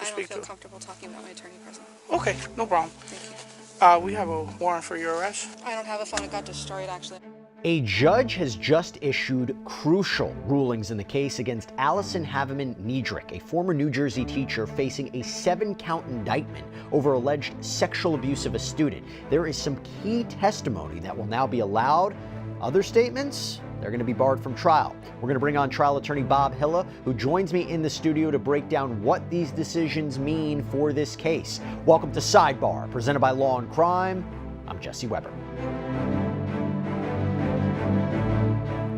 to speak to? I don't feel comfortable talking about my attorney present. Okay, no problem. Thank you. We have a warrant for your arrest. I don't have a phone. It got destroyed, actually. A judge has just issued crucial rulings in the case against Allison Havemann-Niedrach, a former New Jersey teacher facing a 7-count indictment over alleged sexual abuse of a student. There is some key testimony that will now be allowed. Other statements, they're going to be barred from trial. We're going to bring on trial attorney Bob Hille, who joins me in the studio to break down what these decisions mean for this case. Welcome to Sidebar, presented by Law&Crime. I'm Jesse Weber.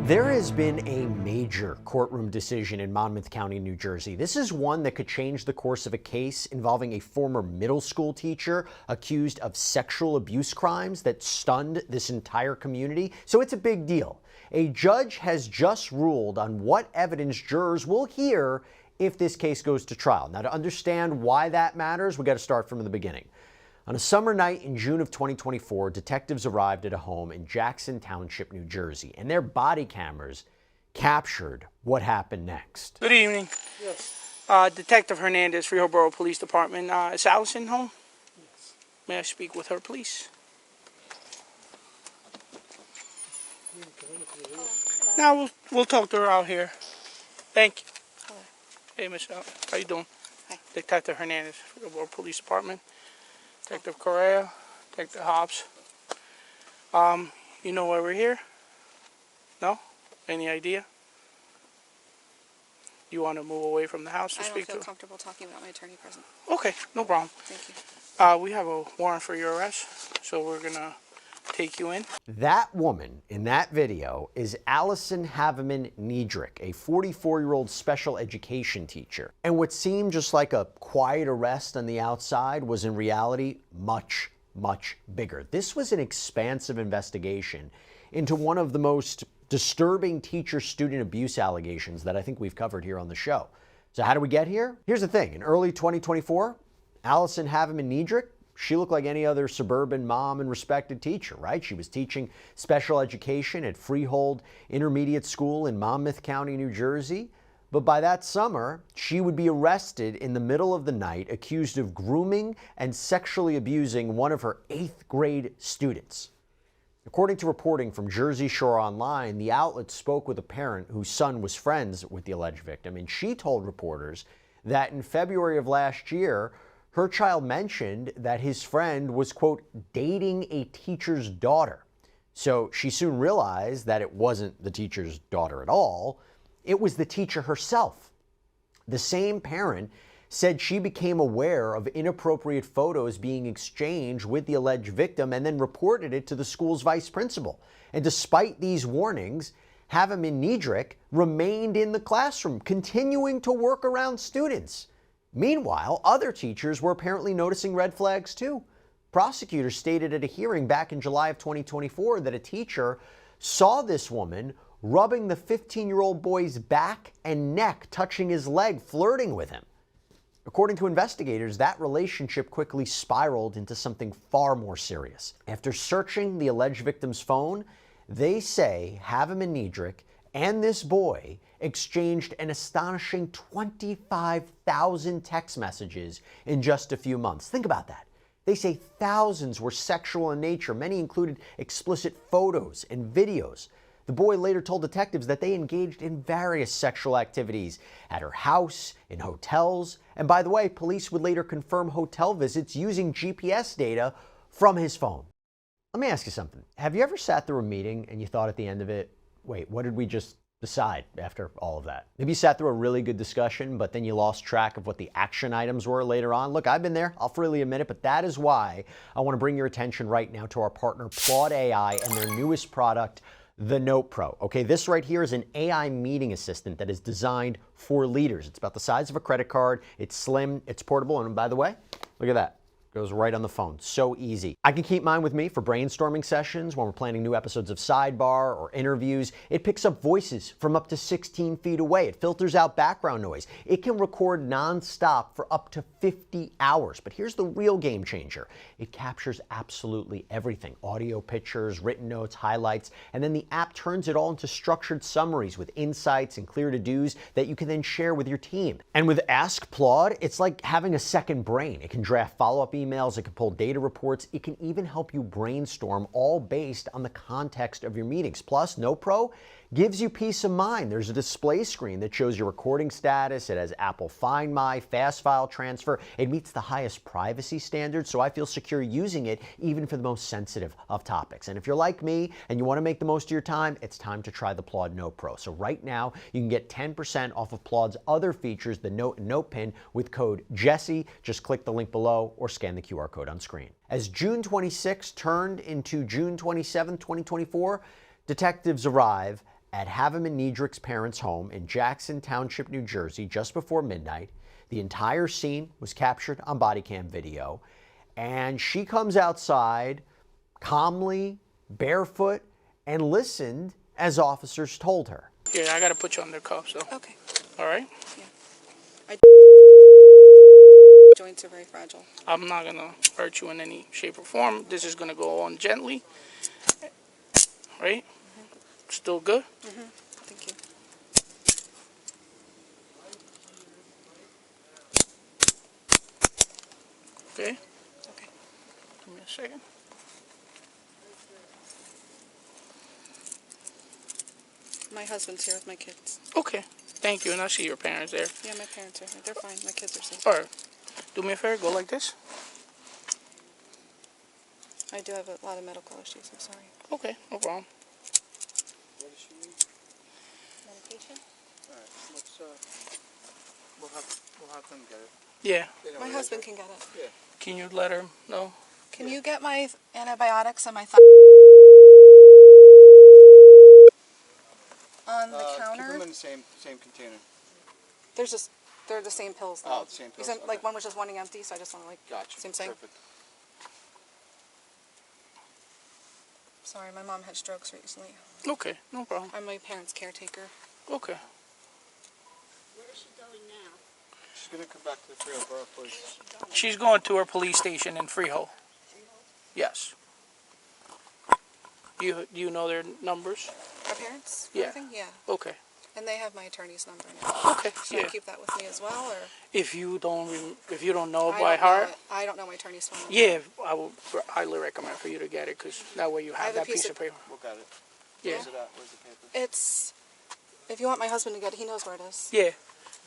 There has been a major courtroom decision in Monmouth County, New Jersey. This is one that could change the course of a case involving a former middle school teacher accused of sexual abuse crimes that stunned this entire community. So it's a big deal. A judge has just ruled on what evidence jurors will hear if this case goes to trial. Now, to understand why that matters, we got to start from the beginning. On a summer night in June of 2024, detectives arrived at a home in Jackson Township, New Jersey, and their body cameras captured what happened next. Good evening. Yes. Detective Hernandez, Freehold Borough Police Department. Is Allison home? Yes. May I speak with her, please? Now we'll talk to her out here. Thank you. Hello. Hey, Michelle. How you doing? Hi. Detective Hernandez, Freehold Borough Police Department. Detective Correa, Detective Hobbs. You know why we're here? No? Any idea? You want to move away from the house to I don't speak feel to? comfortable talking about my attorney present. Okay, no problem. Thank you. We have a warrant for your arrest, so we're gonna take you in. That woman in that video is Allison Havemann-Niedrach, a 44-year-old special education teacher. And what seemed just like a quiet arrest on the outside was in reality much, much bigger. This was an expansive investigation into one of the most disturbing teacher-student abuse allegations that I think we've covered here on the show. So how do we get here? Here's the thing. In early 2024, Allison Havemann-Niedrach, she looked like any other suburban mom and respected teacher, right? She was teaching special education at Freehold Intermediate School in Monmouth County, New Jersey. But by that summer, she would be arrested in the middle of the night, accused of grooming and sexually abusing one of her 8th grade students. According to reporting from Jersey Shore Online, the outlet spoke with a parent whose son was friends with the alleged victim, and she told reporters that in February of last year, her child mentioned that his friend was, quote, dating a teacher's daughter. So she soon realized that it wasn't the teacher's daughter at all. It was the teacher herself. The same parent said she became aware of inappropriate photos being exchanged with the alleged victim and then reported it to the school's vice principal. And despite these warnings, Havemann-Niedrach remained in the classroom, continuing to work around students. Meanwhile, other teachers were apparently noticing red flags too. Prosecutors stated at a hearing back in July of 2024 that a teacher saw this woman rubbing the 15-year-old boy's back and neck, touching his leg, flirting with him. According to investigators, that relationship quickly spiraled into something far more serious. After searching the alleged victim's phone, they say Havemann-Niedrach and this boy exchanged an astonishing 25,000 text messages in just a few months. Think about that. They say thousands were sexual in nature. Many included explicit photos and videos. The boy later told detectives that they engaged in various sexual activities at her house, in hotels, and by the way, police would later confirm hotel visits using GPS data from his phone. Let me ask you something. Have you ever sat through a meeting and you thought at the end of it, wait, what did we just decide after all of that? Maybe you sat through a really good discussion, but then you lost track of what the action items were later on. Look, I've been there. I'll freely admit it, but that is why I want to bring your attention right now to our partner, Claude AI, and their newest product, the Note Pro. Okay, this right here is an AI meeting assistant that is designed for leaders. It's about the size of a credit card. It's slim, it's portable, and by the way, look at that. Goes right on the phone. So easy. I can keep mine with me for brainstorming sessions when we're planning new episodes of Sidebar or interviews. It picks up voices from up to 16 feet away. It filters out background noise. It can record non-stop for up to 50 hours. But here's the real game changer. It captures absolutely everything. Audio, pictures, written notes, highlights, and then the app turns it all into structured summaries with insights and clear to-dos that you can then share with your team. And with Ask Claude, it's like having a second brain. It can draft follow-up emails, it can pull data reports, it can even help you brainstorm, all based on the context of your meetings. Plus, NoPro gives you peace of mind. There's a display screen that shows your recording status. It has Apple Find My, fast file transfer. It meets the highest privacy standards, so I feel secure using it even for the most sensitive of topics. And if you're like me and you want to make the most of your time, it's time to try the Plaud Note Pro. So right now, you can get 10% off of Plaud's other features, the Note and Note Pin, with code Jesse. Just click the link below or scan the QR code on screen. As June 26 turned into June 27, 2024, detectives arrive at Havemann-Niedrach's parents' home in Jackson Township, New Jersey, just before midnight. The entire scene was captured on body cam video, and she comes outside calmly, barefoot, and listened as officers told her. Yeah, I gotta put you under cuffs, though. Okay. All right? Yeah. Joints are very fragile. I'm not gonna hurt you in any shape or form. This is gonna go on gently. Right? Still good? Thank you. Okay. Okay. Give me a second. My husband's here with my kids. Okay. Thank you, and I see your parents there. Yeah, my parents are here. They're fine. My kids are safe. All right. Do me a favor. Go like this. I do have a lot of medical issues. I'm sorry. Okay. No problem. What does she need? Medication? Alright, let's, we'll have them get it. Yeah. They know My where it is, husband right? can get it. Yeah. Can you let her know? Can you get my antibiotics and my on the Keep counter? them in the same container. They're the same pills though. Oh, the same pills, Like okay. one was just running empty, so I just want to Gotcha. same thing. Perfect. Sorry, my mom had strokes recently. Okay. No problem. I'm my parents' caretaker. Okay. Where is she going now? She's gonna come back to the Freehold Borough Police. She's going to her police station in Freehold. Yes. Do you know their numbers? Our parents? Yeah. Everything? Yeah. Okay. And they have my attorney's number now. Okay. Should Yeah. I keep that with me as well, or? If you don't know I by don't know heart, it. I don't know my attorney's phone number. yeah, I would highly recommend for you to get it, because that way you I have have a that piece piece of of- paper. We'll get it. Yeah. Where's it at? Where's the paper? It's, if you want my husband to get it, he knows where it is. Yeah.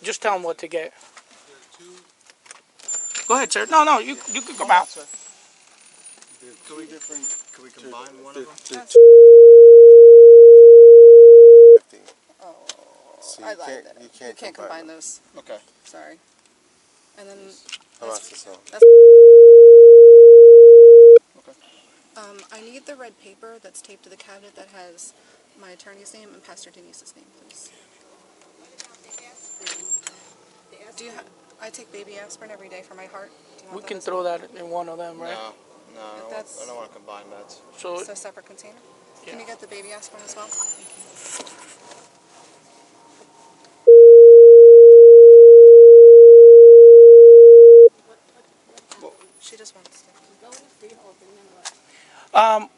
Just tell them what to get. Go ahead, sir. No, you could go out. Can we combine one of them? Oh, So I you lied. can't- you You can't can't combine combine them. those. Okay. Sorry. And then How much is that? that's Okay. I need the red paper that's taped to the cabinet that has my attorney's name and Pastor Denise's name, please. Do you I take baby aspirin every day for my heart. Do you want We that can as throw well? that in one of them, right? No, I don't, That's- I don't want to combine meds. So, It's a separate container. Can Yeah. you get the baby aspirin as well? Thank you. She just wants to.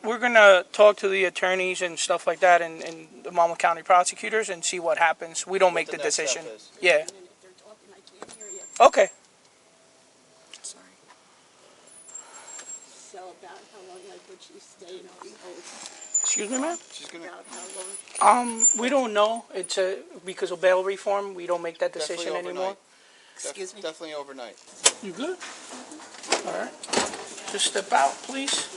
we're gonna talk to the attorneys and stuff like that, and the Monmouth County prosecutors, and see what happens. We don't make the the next step decision. is. Yeah. They're talking, I can't hear you. Okay. Sorry. So about how long, like, would she stay in Freehold? Excuse me, ma'am. She's gonna About how long? We don't know. It's because of bail reform, we don't make that decision definitely anymore. overnight. Excuse me? Definitely overnight. You good? All right. Just step out, please.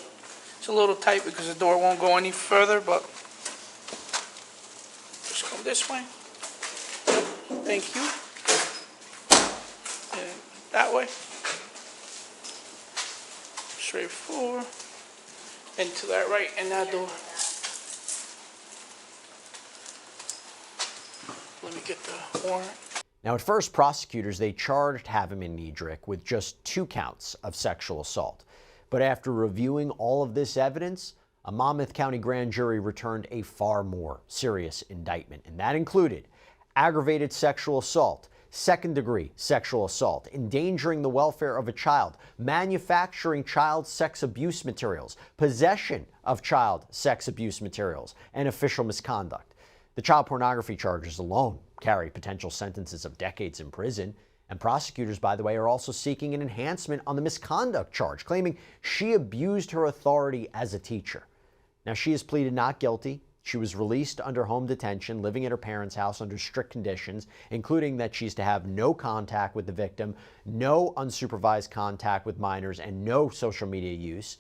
It's a little tight because the door won't go any further, but just come this way. Thank you. And that way. Straight forward. And to that right, and that door. Let me get the warrant. Now, at first, prosecutors, they charged Havemann-Niedrach with just 2 counts of sexual assault. But after reviewing all of this evidence, a Monmouth County grand jury returned a far more serious indictment, and that included aggravated sexual assault, second-degree sexual assault, endangering the welfare of a child, manufacturing child sex abuse materials, possession of child sex abuse materials, and official misconduct. The child pornography charges alone carry potential sentences of decades in prison, and prosecutors, by the way, are also seeking an enhancement on the misconduct charge, claiming she abused her authority as a teacher. Now, she has pleaded not guilty. She was released under home detention, living at her parents' house under strict conditions, including that she's to have no contact with the victim, no unsupervised contact with minors, and no social media use.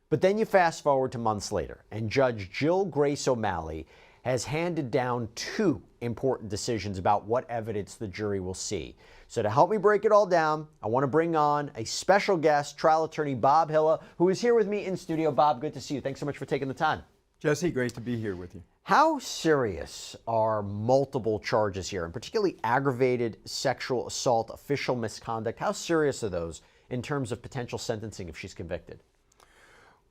But then you fast forward to months later, and Judge Jill Grace O'Malley has handed down 2 important decisions about what evidence the jury will see. So to help me break it all down, I want to bring on a special guest, trial attorney Bob Hille, who is here with me in studio. Bob, good to see you. Thanks so much for taking the time. Jesse, great to be here with you. How serious are multiple charges here, and particularly aggravated sexual assault, official misconduct? How serious are those in terms of potential sentencing if she's convicted?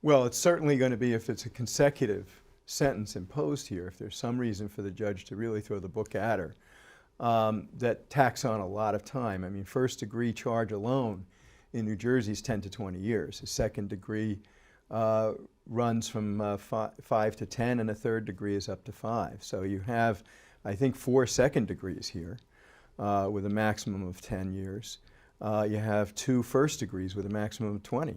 Well, it's certainly going to be if it's a consecutive sentence imposed here, if there's some reason for the judge to really throw the book at her, that tacks on a lot of time. I mean, first degree charge alone in New Jersey is 10 to 20 years. A second degree runs from 5 to 10, and a third degree is up to 5. So you have, I think, 4 second degrees here with a maximum of 10 years. You have 2 first degrees with a maximum of 20.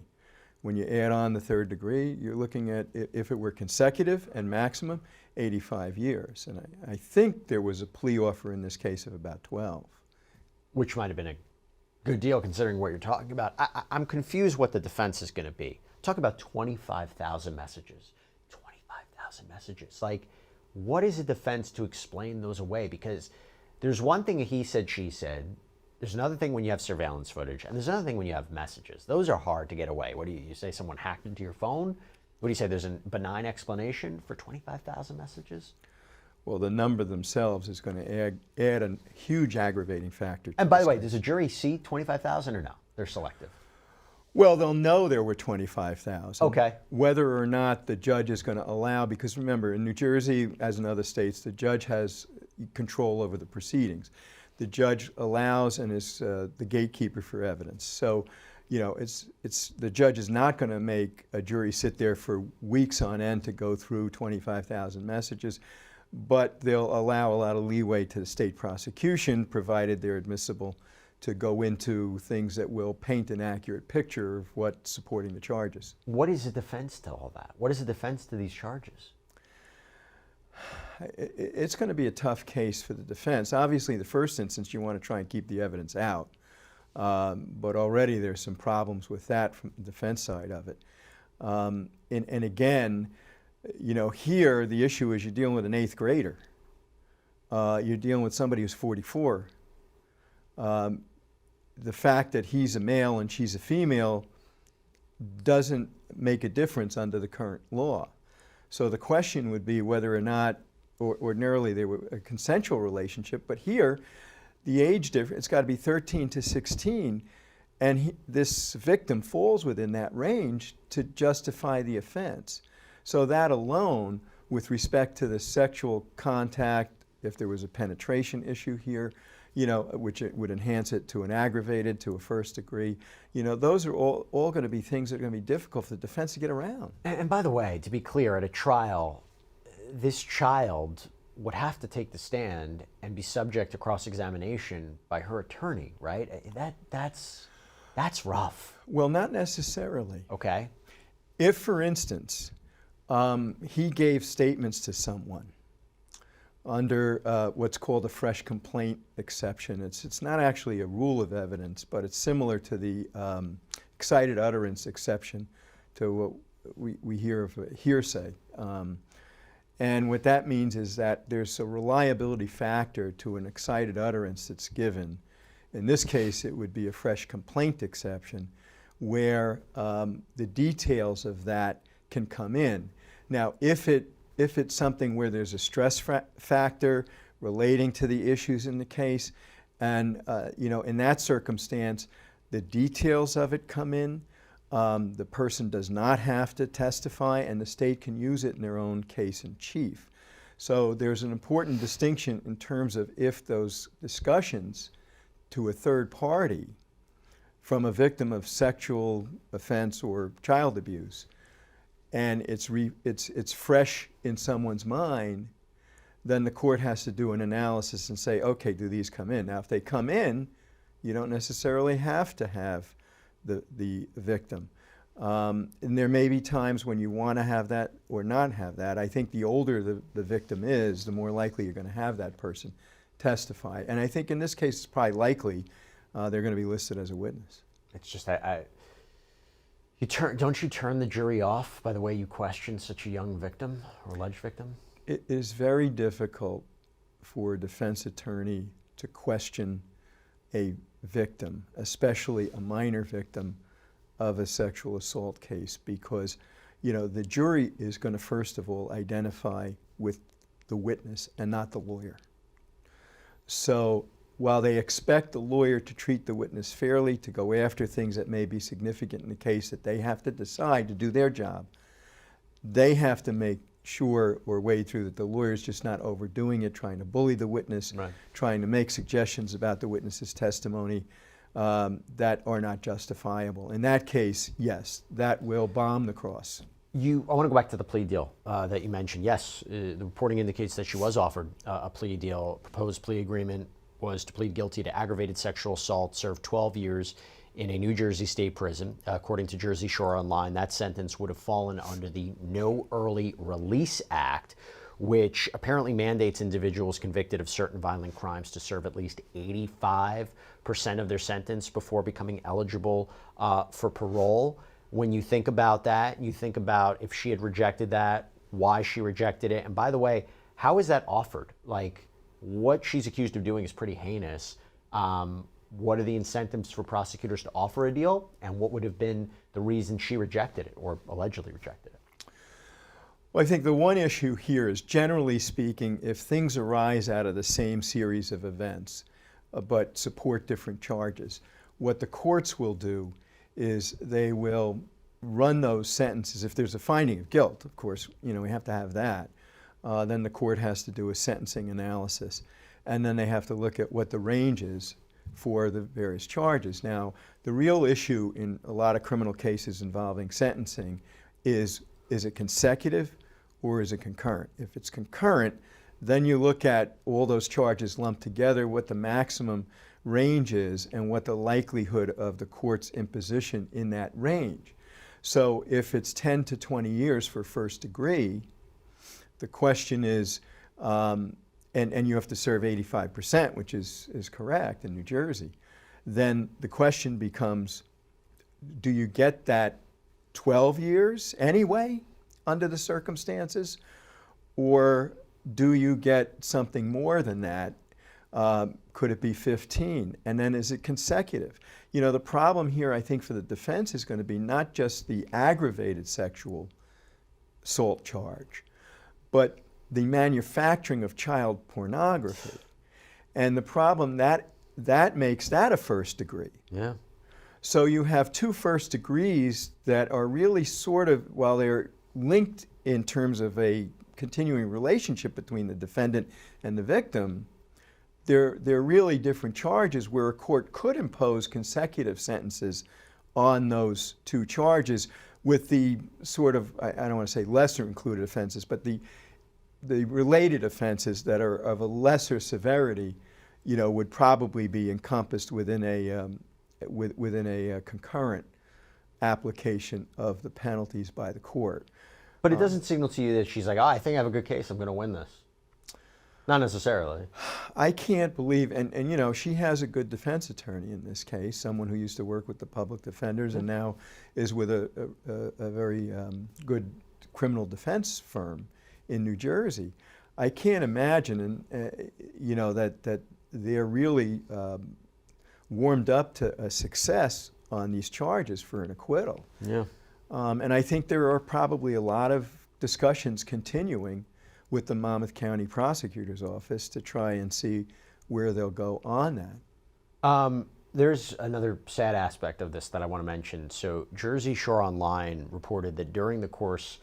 When you add on the third degree, you're looking at, if it were consecutive and maximum, 85 years. And I think there was a plea offer in this case of about 12. Which might have been a good deal considering what you're talking about. I'm confused what the defense is going to be. Talk about 25,000 messages. 25,000 messages. Like, what is the defense to explain those away? Because there's one thing a he said, she said. There's another thing when you have surveillance footage, and there's another thing when you have messages. Those are hard to get away. What do you say? Someone hacked into your phone? What do you say? There's a benign explanation for 25,000 messages? Well, the number themselves is going to add a huge aggravating factor. And by the way, does a jury see 25,000 or no? They're selective. Well, they'll know there were 25,000. Okay. Whether or not the judge is going to allow, because remember, in New Jersey, as in other states, the judge has control over the proceedings. The judge allows and is the gatekeeper for evidence. So, you know, the judge is not going to make a jury sit there for weeks on end to go through 25,000 messages, but they'll allow a lot of leeway to the state prosecution, provided they're admissible to go into things that will paint an accurate picture of what's supporting the charges. What is the defense to all that? What is the defense to these charges? It's going to be a tough case for the defense. Obviously, in the first instance, you want to try and keep the evidence out. But already there's some problems with that from the defense side of it. And again, you know, here the issue is you're dealing with an 8th grader. You're dealing with somebody who's 44. The fact that he's a male and she's a female doesn't make a difference under the current law. So the question would be whether or not, ordinarily they were a consensual relationship, but here the age difference, it's got to be 13 to 16, and this victim falls within that range to justify the offense. So that alone, with respect to the sexual contact, if there was a penetration issue here, you know, which it would enhance it to an aggravated, to a first degree, you know, those are all going to be things that are going to be difficult for the defense to get around. And by the way, to be clear, at a trial, this child would have to take the stand and be subject to cross-examination by her attorney, right? That's rough. Well, not necessarily. Okay. If, for instance, he gave statements to someone under what's called a fresh complaint exception. It's not actually a rule of evidence, but it's similar to the excited utterance exception to what we hear of hearsay. And what that means is that there's a reliability factor to an excited utterance that's given. In this case, it would be a fresh complaint exception where the details of that can come in. Now, if it's something where there's a stress factor relating to the issues in the case, And, you know, in that circumstance, the details of it come in. The person does not have to testify, and the state can use it in their own case in chief. So there's an important distinction in terms of if those discussions to a third party from a victim of sexual offense or child abuse, and it's fresh in someone's mind, then the court has to do an analysis and say, okay, do these come in? Now, if they come in, you don't necessarily have to have the victim. And there may be times when you want to have that or not have that. I think the older the victim is, the more likely you're going to have that person testify. And I think in this case, it's probably likely they're going to be listed as a witness. It's just don't you turn the jury off by the way you question such a young victim or alleged victim? It is very difficult for a defense attorney to question a victim, especially a minor victim of a sexual assault case, because, you know, the jury is going to first of all identify with the witness and not the lawyer. So while they expect the lawyer to treat the witness fairly, to go after things that may be significant in the case that they have to decide to do their job, they have to make sure or wade through that the lawyer's just not overdoing it, trying to bully the witness, Right. trying to make suggestions about the witness's testimony that are not justifiable. In that case, yes, that will bomb the cross. I want to go back to the plea deal that you mentioned. Yes, the reporting indicates that she was offered a plea deal. Proposed plea agreement was to plead guilty to aggravated sexual assault, serve 12 years in a New Jersey state prison. According to Jersey Shore Online, that sentence would have fallen under the No Early Release Act, which apparently mandates individuals convicted of certain violent crimes to serve at least 85% of their sentence before becoming eligible for parole. When you think about that, you think about if she had rejected that, why she rejected it. And by the way, how is that offered? Like, what she's accused of doing is pretty heinous. What are the incentives for prosecutors to offer a deal? And what would have been the reason she rejected it or allegedly rejected it? Well, I think the one issue here is, generally speaking, if things arise out of the same series of events but support different charges, what the courts will do is they will run those sentences. If there's a finding of guilt, of course, you know, we have to have that. Then the court has to do a sentencing analysis. And then they have to look at what the range is for the various charges. Now, the real issue in a lot of criminal cases involving sentencing is it consecutive or is it concurrent? If it's concurrent, then you look at all those charges lumped together, what the maximum range is, and what the likelihood of the court's imposition in that range. So if it's 10 to 20 years for first degree, the question is, and you have to serve 85%, which is correct in New Jersey, then the question becomes, do you get that 12 years anyway under the circumstances, or do you get something more than that? Could it be 15? And then is it consecutive? You know, the problem here, I think, for the defense is going to be not just the aggravated sexual assault charge, but the manufacturing of child pornography. And the problem that makes that a first degree. Yeah. So you have two first degrees that are really sort of, while they're linked in terms of a continuing relationship between the defendant and the victim, they're really different charges where a court could impose consecutive sentences on those two charges with the sort of, I don't want to say lesser included offenses, but the related offenses that are of a lesser severity, you know, would probably be encompassed within a concurrent application of the penalties by the court. But it doesn't signal to you that she's like, oh, I think I have a good case, I'm going to win this. Not necessarily. I can't believe, and you know, she has a good defense attorney in this case, someone who used to work with the public defenders and now is with a very good criminal defense firm in New Jersey. I can't imagine, you know, that they're really warmed up to a success on these charges for an acquittal. Yeah. And I think there are probably a lot of discussions continuing with the Monmouth County Prosecutor's Office to try and see where they'll go on that. There's another sad aspect of this that I want to mention. So Jersey Shore Online reported that during the course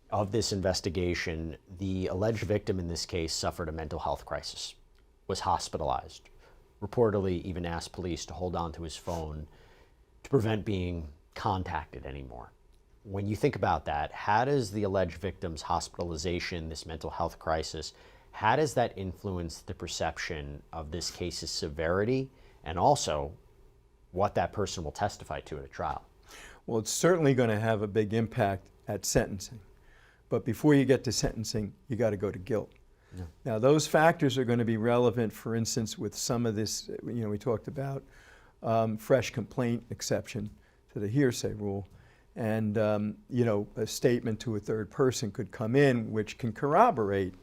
of this investigation, the alleged victim in this case suffered a mental health crisis, was hospitalized, reportedly even asked police to hold on to his phone to prevent being contacted anymore. When you think about that, how does the alleged victim's hospitalization, this mental health crisis, how does that influence the perception of this case's severity and also what that person will testify to at a trial? Well, it's certainly going to have a big impact at sentencing. But before you get to sentencing, you got to go to guilt. Yeah. Now, those factors are going to be relevant, for instance, with some of this, we talked about fresh complaint exception to the hearsay rule. And, a statement to a third person could come in which can corroborate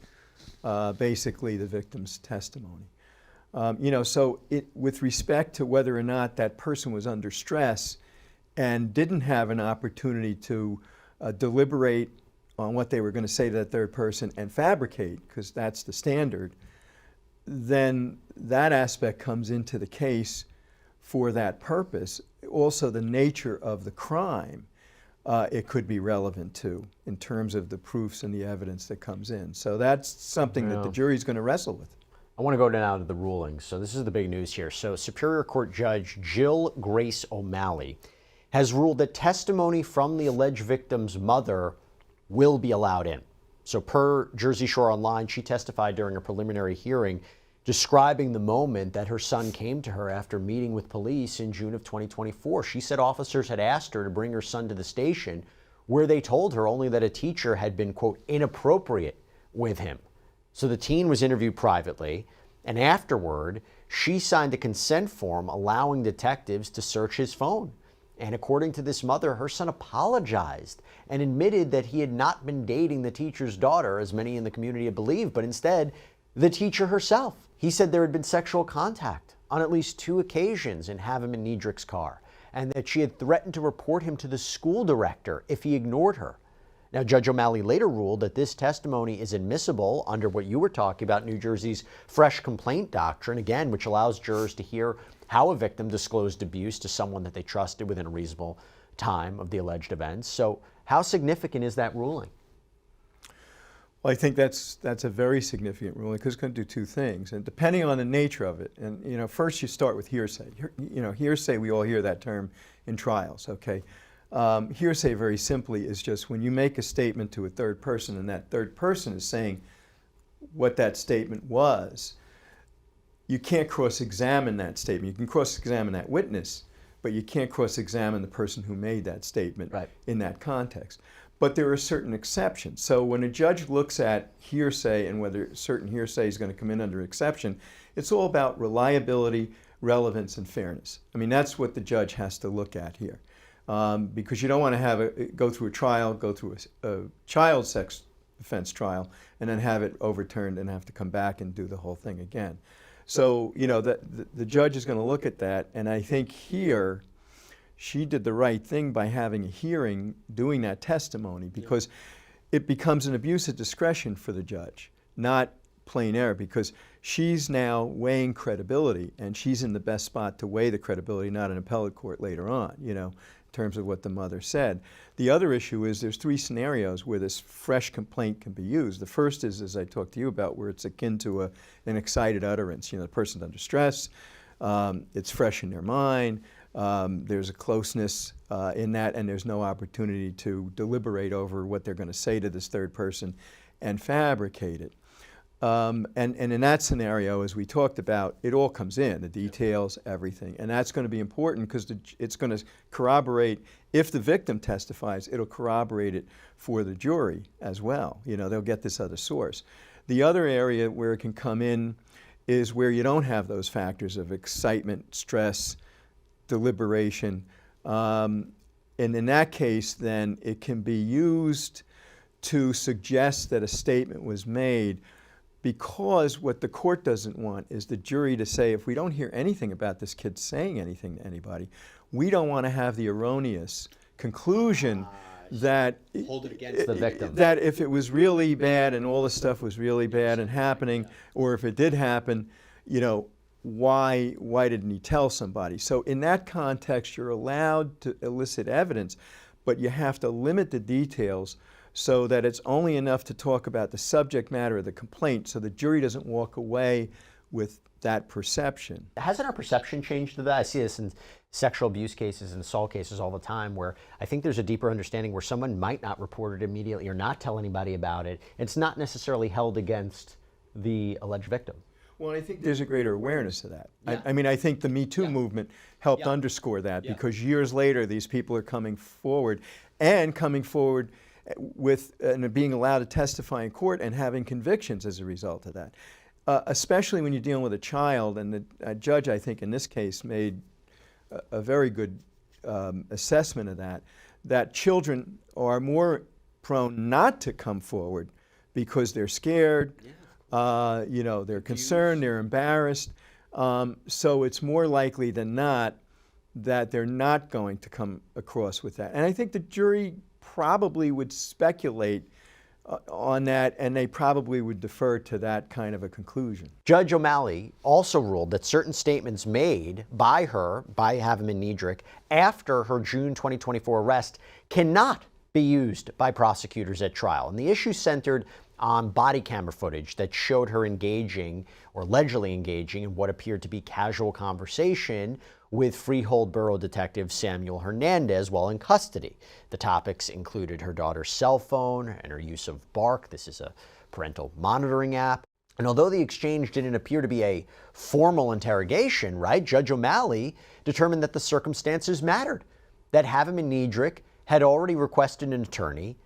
basically the victim's testimony. So with respect to whether or not that person was under stress and didn't have an opportunity to deliberate on what they were going to say to that third person and fabricate, because that's the standard, then that aspect comes into the case for that purpose. Also, the nature of the crime, it could be relevant to in terms of the proofs and the evidence that comes in. So that's something that the jury's going to wrestle with. I want to go now to the rulings. So this is the big news here. So Superior Court Judge Jill Grace O'Malley has ruled that testimony from the alleged victim's mother will be allowed in. So per Jersey Shore Online, she testified during a preliminary hearing describing the moment that her son came to her after meeting with police in June of 2024. She said officers had asked her to bring her son to the station, where they told her only that a teacher had been, quote, inappropriate with him. So the teen was interviewed privately, and afterward, she signed a consent form allowing detectives to search his phone. And according to this mother, her son apologized and admitted that he had not been dating the teacher's daughter, as many in the community had believed, but instead the teacher herself. He said there had been sexual contact on at least 2 occasions in Havemann-Niedrach's car, and that she had threatened to report him to the school director if he ignored her. Now, Judge O'Malley later ruled that this testimony is admissible under what you were talking about, New Jersey's fresh complaint doctrine, again, which allows jurors to hear how a victim disclosed abuse to someone that they trusted within a reasonable time of the alleged events. So how significant is that ruling? Well, I think that's a very significant ruling because it's going to do 2 things, and depending on the nature of it. And first you start with hearsay. Hearsay, we all hear that term in trials. Okay, hearsay very simply is just when you make a statement to a third person, and that third person is saying what that statement was. You can't cross-examine that statement. You can cross-examine that witness, but you can't cross-examine the person who made that statement in that context. But there are certain exceptions. So when a judge looks at hearsay and whether certain hearsay is going to come in under exception, it's all about reliability, relevance, and fairness. I mean, that's what the judge has to look at here. Because you don't want to go through a trial, go through a child sex offense trial, and then have it overturned and have to come back and do the whole thing again. So, the judge is going to look at that, and I think here she did the right thing by having a hearing, doing that testimony, because it becomes an abuse of discretion for the judge, not plain error, because she's now weighing credibility, and she's in the best spot to weigh the credibility, not an appellate court later on, in terms of what the mother said. The other issue is there's 3 scenarios where this fresh complaint can be used. The first is, as I talked to you about, where it's akin to an excited utterance. The person's under stress, it's fresh in their mind, there's a closeness in that, and there's no opportunity to deliberate over what they're going to say to this third person and fabricate it. And in that scenario, as we talked about, it all comes in, the details, everything. And that's going to be important because it's going to corroborate, if the victim testifies, it'll corroborate it for the jury as well. They'll get this other source. The other area where it can come in is where you don't have those factors of excitement, stress, deliberation. And in that case, then, it can be used to suggest that a statement was made, because what the court doesn't want is the jury to say, if we don't hear anything about this kid saying anything to anybody, we don't want to have the erroneous conclusion that hold it against the victim. That if it was really bad and all the stuff was really bad and happening, or if it did happen, why didn't he tell somebody? So in that context, you're allowed to elicit evidence, but you have to limit the details so that it's only enough to talk about the subject matter of the complaint so the jury doesn't walk away with that perception. Hasn't our perception changed to that? I see this in sexual abuse cases and assault cases all the time, where I think there's a deeper understanding where someone might not report it immediately or not tell anybody about it. It's not necessarily held against the alleged victim. Well, I think there's a greater awareness of that. Yeah. I mean, I think the Me Too movement helped underscore that because years later, these people are coming forward with and being allowed to testify in court and having convictions as a result of that. Especially when you're dealing with a child, and the judge, I think, in this case made a very good assessment of that children are more prone not to come forward because they're scared, they're concerned, they're embarrassed. So it's more likely than not that they're not going to come across with that. And I think the jury probably would speculate on that, and they probably would defer to that kind of a conclusion. Judge O'Malley also ruled that certain statements made by Havemann-Niedrach, after her June 2024 arrest cannot be used by prosecutors at trial. And the issue centered on body camera footage that showed her engaging, or allegedly engaging, in what appeared to be casual conversation with Freehold Borough Detective Samuel Hernandez while in custody. The topics included her daughter's cell phone and her use of Bark. This is a parental monitoring app. And although the exchange didn't appear to be a formal interrogation, right, Judge O'Malley determined that the circumstances mattered, that Havemann-Niedrach had already requested an attorney,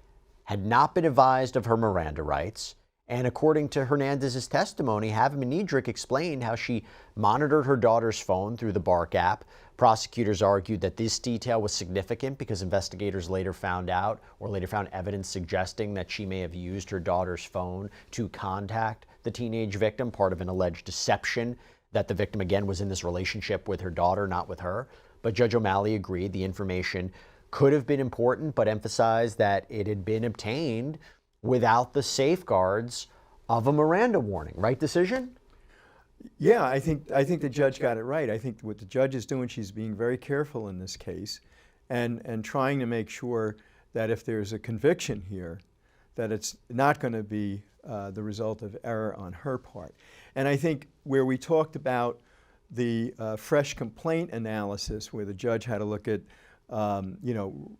had not been advised of her Miranda rights, and according to Hernandez's testimony, Havemann-Niedrach explained how she monitored her daughter's phone through the Bark app. Prosecutors argued that this detail was significant because investigators later found evidence suggesting that she may have used her daughter's phone to contact the teenage victim, part of an alleged deception that the victim, again, was in this relationship with her daughter, not with her. But Judge O'Malley agreed the information could have been important, but emphasized that it had been obtained without the safeguards of a Miranda warning. Right decision? Yeah, I think the judge got it right. I think what the judge is doing, she's being very careful in this case and trying to make sure that if there's a conviction here, that it's not going to be the result of error on her part. And I think where we talked about the fresh complaint analysis, where the judge had to look at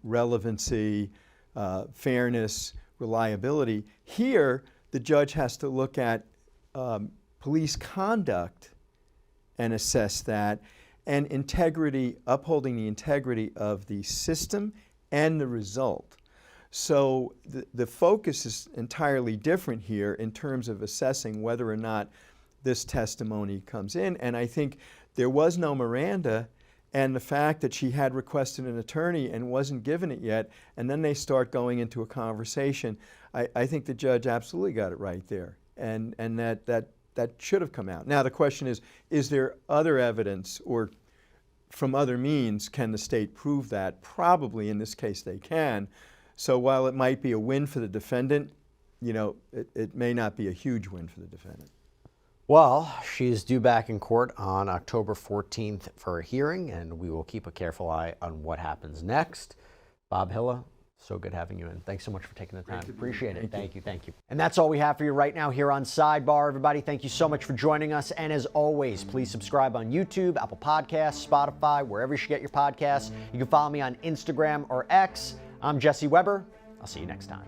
relevancy, fairness, reliability, here the judge has to look at police conduct and assess that, and integrity, upholding the integrity of the system and the result. So the focus is entirely different here in terms of assessing whether or not this testimony comes in. And I think there was no Miranda, and the fact that she had requested an attorney and wasn't given it yet, and then they start going into a conversation, I think the judge absolutely got it right there, and that should have come out. Now the question is there other evidence, or from other means can the state prove that? Probably in this case they can. So while it might be a win for the defendant, it may not be a huge win for the defendant. Well, she is due back in court on October 14th for a hearing, and we will keep a careful eye on what happens next. Bob Hille, so good having you in. Thanks so much for taking the time. Appreciate it. Thank you. And that's all we have for you right now here on Sidebar. Everybody, thank you so much for joining us. And as always, please subscribe on YouTube, Apple Podcasts, Spotify, wherever you should get your podcasts. You can follow me on Instagram or X. I'm Jesse Weber. I'll see you next time.